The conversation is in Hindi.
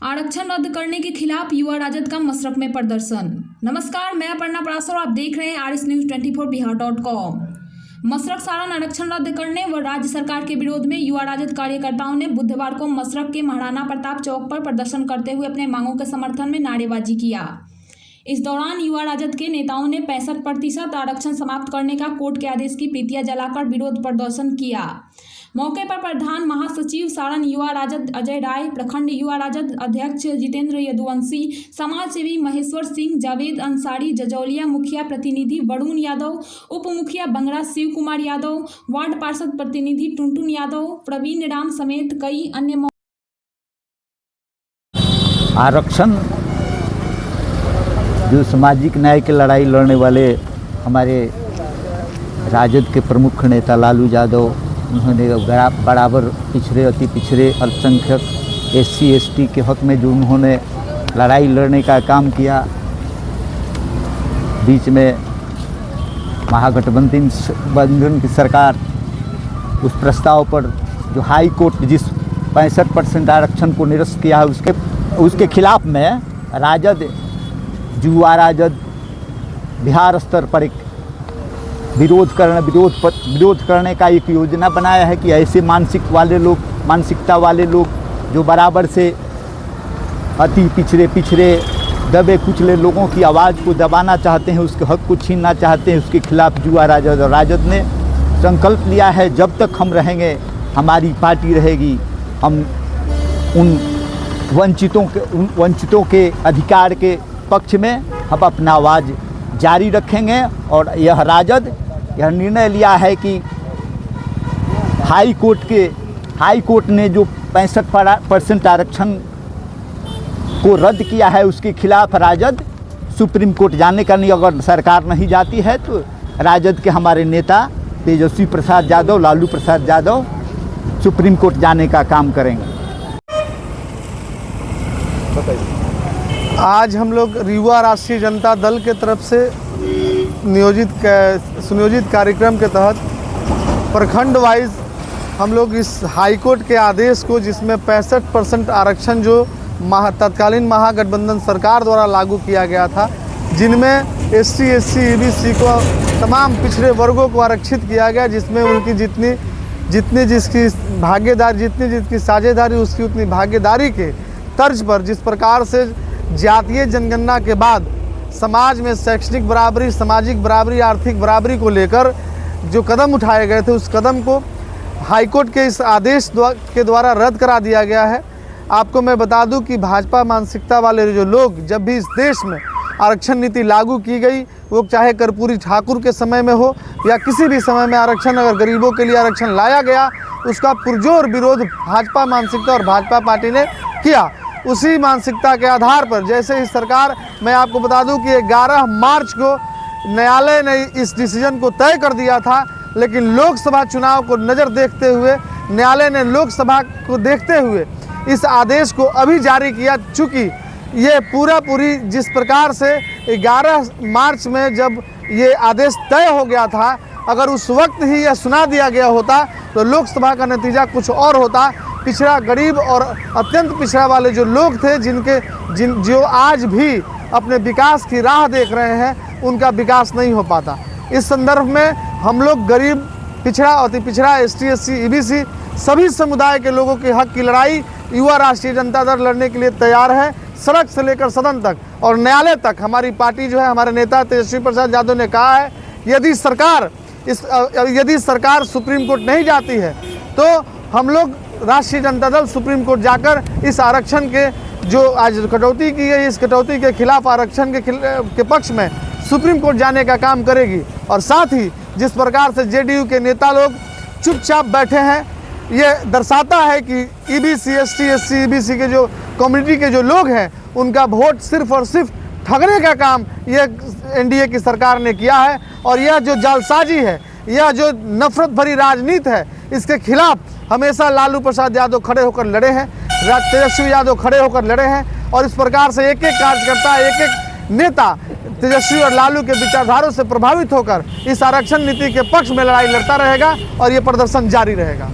आरक्षण रद्द करने के खिलाफ युवा राजद का मशरक में प्रदर्शन। नमस्कार, मैं अपर्णा पराशर, आप देख रहे हैं RSNews24 मशरक सारण आरक्षण रद्द करने व राज्य सरकार के विरोध में युवा राजद कार्यकर्ताओं ने बुधवार को मशरक के महाराणा प्रताप चौक पर प्रदर्शन करते हुए अपने मांगों के समर्थन में नारेबाजी किया। इस दौरान युवा राजद के नेताओं ने 65% आरक्षण समाप्त करने का कोर्ट के आदेश की प्रीतियां जलाकर विरोध प्रदर्शन किया। मौके पर प्रधान महासचिव सारण युवा राजद अजय राय, प्रखंड युवा राजद अध्यक्ष जितेंद्र यदुवंशी, समाज सेवी महेश्वर सिंह, जावेद अंसारी, जजौलिया मुखिया प्रतिनिधि वरुण यादव, उप मुखिया बंगरा शिव कुमार यादव, वार्ड पार्षद प्रतिनिधि टुनटुन यादव, प्रवीण राम समेत कई अन्य आरक्षण जो सामाजिक न्याय की लड़ाई लड़ने वाले हमारे राजद के प्रमुख नेता लालू यादव, उन्होंने बराबर पिछड़े, अति पिछड़े, अल्पसंख्यक, SC ST के हक में जो उन्होंने लड़ाई लड़ने का काम किया। बीच में महागठबंधन की सरकार उस प्रस्ताव पर जो हाई कोर्ट जिस 65% आरक्षण को निरस्त किया है उसके खिलाफ में राजद, युवा राजद बिहार स्तर पर एक विरोध करने का एक योजना बनाया है कि ऐसे मानसिकता वाले लोग जो बराबर से अति पिछड़े दबे कुचले लोगों की आवाज़ को दबाना चाहते हैं, उसके हक को छीनना चाहते हैं, उसके खिलाफ युवा राजद और राजद ने संकल्प लिया है, जब तक हम रहेंगे हमारी पार्टी रहेगी, हम उन वंचितों के अधिकार के पक्ष में हम अपना आवाज़ जारी रखेंगे। और यह राजद यह निर्णय लिया है कि हाई कोर्ट ने जो 65% आरक्षण को रद्द किया है उसके खिलाफ राजद सुप्रीम कोर्ट जाने का नहीं, अगर सरकार नहीं जाती है तो राजद के हमारे नेता तेजस्वी प्रसाद यादव, लालू प्रसाद यादव सुप्रीम कोर्ट जाने का काम करेंगे। आज हम लोग युवा राष्ट्रीय जनता दल के तरफ से सुनियोजित कार्यक्रम के तहत प्रखंड वाइज हम लोग इस हाई कोर्ट के आदेश को, जिसमें 65% आरक्षण जो तत्कालीन महागठबंधन सरकार द्वारा लागू किया गया था, जिनमें SC SC EBC को तमाम पिछड़े वर्गों को आरक्षित किया गया, जिसमें उनकी जितनी जिसकी भागीदारी, जितनी जिसकी साझेदारी, उसकी उतनी भागीदारी के तर्ज पर जिस प्रकार से जातीय जनगणना के बाद समाज में शैक्षणिक बराबरी, सामाजिक बराबरी, आर्थिक बराबरी को लेकर जो कदम उठाए गए थे, उस कदम को हाईकोर्ट के इस आदेश के द्वारा रद्द करा दिया गया है। आपको मैं बता दूं कि भाजपा मानसिकता वाले जो लोग, जब भी इस देश में आरक्षण नीति लागू की गई, वो चाहे कर्पूरी ठाकुर के समय में हो या किसी भी समय में आरक्षण, अगर गरीबों के लिए आरक्षण लाया गया, उसका पुरजोर विरोध भाजपा मानसिकता और भाजपा पार्टी ने किया। उसी मानसिकता के आधार पर जैसे ही सरकार, मैं आपको बता दूं कि 11 मार्च को न्यायालय ने इस डिसीजन को तय कर दिया था, लेकिन लोकसभा चुनाव को नज़र देखते हुए न्यायालय ने लोकसभा को देखते हुए इस आदेश को अभी जारी किया। चूँकि ये पूरी जिस प्रकार से 11 मार्च में जब ये आदेश तय हो गया था, अगर उस वक्त ही यह सुना दिया गया होता तो लोकसभा का नतीजा कुछ और होता। पिछड़ा, गरीब और अत्यंत पिछड़ा वाले जो लोग थे, जो आज भी अपने विकास की राह देख रहे हैं, उनका विकास नहीं हो पाता। इस संदर्भ में हम लोग गरीब, पिछड़ा, अति पिछड़ा, ST SC EBC सभी समुदाय के लोगों के हक की लड़ाई युवा राष्ट्रीय जनता दल लड़ने के लिए तैयार है। सड़क से लेकर सदन तक और न्यायालय तक हमारी पार्टी जो है, हमारे नेता तेजस्वी प्रसाद यादव ने कहा है, यदि सरकार सुप्रीम कोर्ट नहीं जाती है तो हम लोग राष्ट्रीय जनता दल सुप्रीम कोर्ट जाकर इस आरक्षण के जो आज कटौती की गई, इस कटौती के खिलाफ, आरक्षण के पक्ष में सुप्रीम कोर्ट जाने का काम करेगी। और साथ ही जिस प्रकार से JDU के नेता लोग चुपचाप बैठे हैं, ये दर्शाता है कि EBC ST SC EBC के जो कम्युनिटी के जो लोग हैं, उनका वोट सिर्फ और सिर्फ ठगने का काम ये NDA की सरकार ने किया है। और यह जो जालसाजी है, यह जो नफरत भरी राजनीति है, इसके खिलाफ हमेशा लालू प्रसाद यादव खड़े होकर लड़े हैं, तेजस्वी यादव खड़े होकर लड़े हैं। और इस प्रकार से एक एक कार्यकर्ता, एक एक नेता तेजस्वी और लालू के विचारधारों से प्रभावित होकर इस आरक्षण नीति के पक्ष में लड़ाई लड़ता रहेगा और ये प्रदर्शन जारी रहेगा।